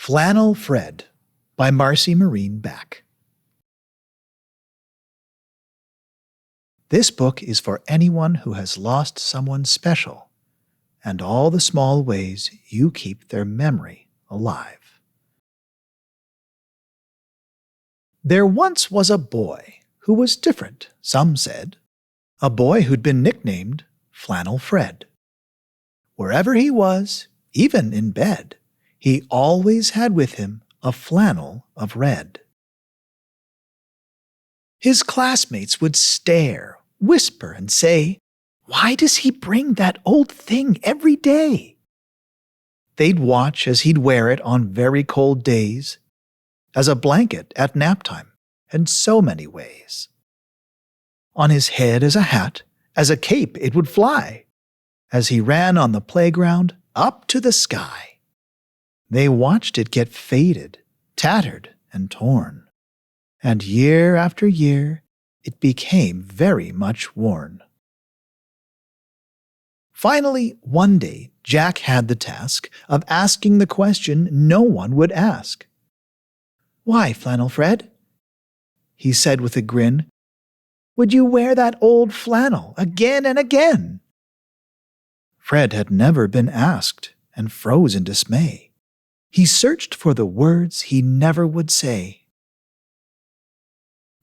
Flannel Fred by Marcy Back. This book is for anyone who has lost someone special and all the small ways you keep their memory alive. There once was a boy who was different, some said, a boy who'd been nicknamed Flannel Fred. Wherever he was, even in bed, he always had with him a flannel of red. His classmates would stare, whisper, and say, "Why does he bring that old thing every day?" They'd watch as he'd wear it on very cold days, as a blanket at nap time, and so many ways. On his head as a hat, as a cape it would fly, as he ran on the playground up to the sky. They watched it get faded, tattered, and torn, and year after year it became very much worn. Finally, one day, Jack had the task of asking the question no one would ask. "Why, Flannel Fred," he said with a grin, "would you wear that old flannel again and again?" Fred had never been asked and froze in dismay. He searched for the words he never would say.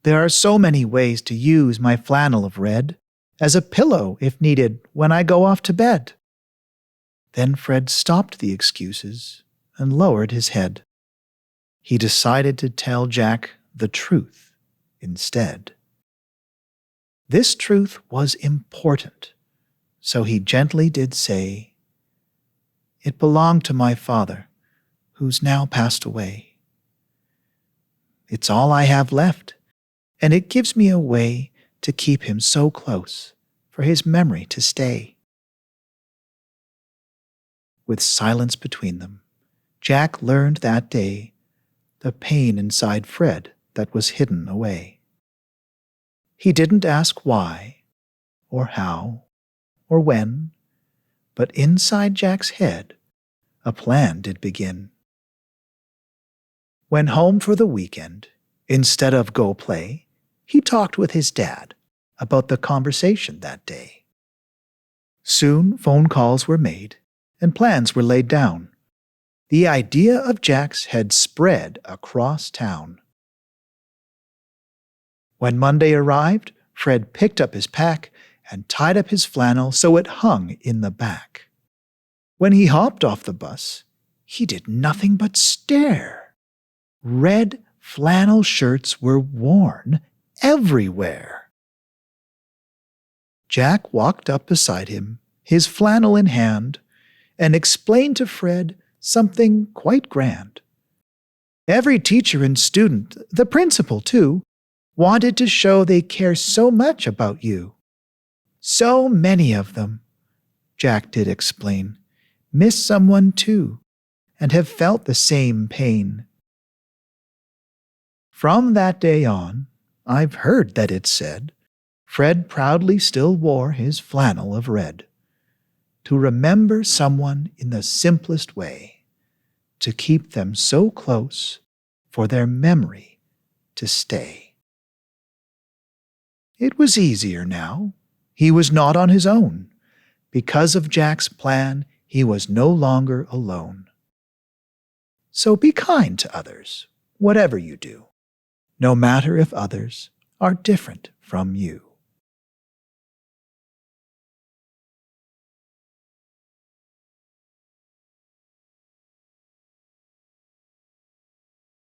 "There are so many ways to use my flannel of red, as a pillow if needed when I go off to bed." Then Fred stopped the excuses and lowered his head. He decided to tell Jack the truth instead. This truth was important, so he gently did say, "It belonged to my father, who's now passed away. It's all I have left, and it gives me a way to keep him so close, for his memory to stay." With silence between them, Jack learned that day the pain inside Fred that was hidden away. He didn't ask why, or how, or when, but inside Jack's head a plan did begin. When home for the weekend, instead of go play, he talked with his dad about the conversation that day. Soon phone calls were made and plans were laid down. The idea of Jack's had spread across town. When Monday arrived, Fred picked up his pack and tied up his flannel so it hung in the back. When he hopped off the bus, he did nothing but stare. Red flannel shirts were worn everywhere. Jack walked up beside him, his flannel in hand, and explained to Fred something quite grand. Every teacher and student, the principal too, wanted to show they care so much about you. So many of them, Jack did explain, miss someone too, and have felt the same pain. From that day on, I've heard that it's said, Fred proudly still wore his flannel of red, to remember someone in the simplest way, to keep them so close for their memory to stay. It was easier now. He was not on his own. Because of Jack's plan, he was no longer alone. So be kind to others, whatever you do, no matter if others are different from you.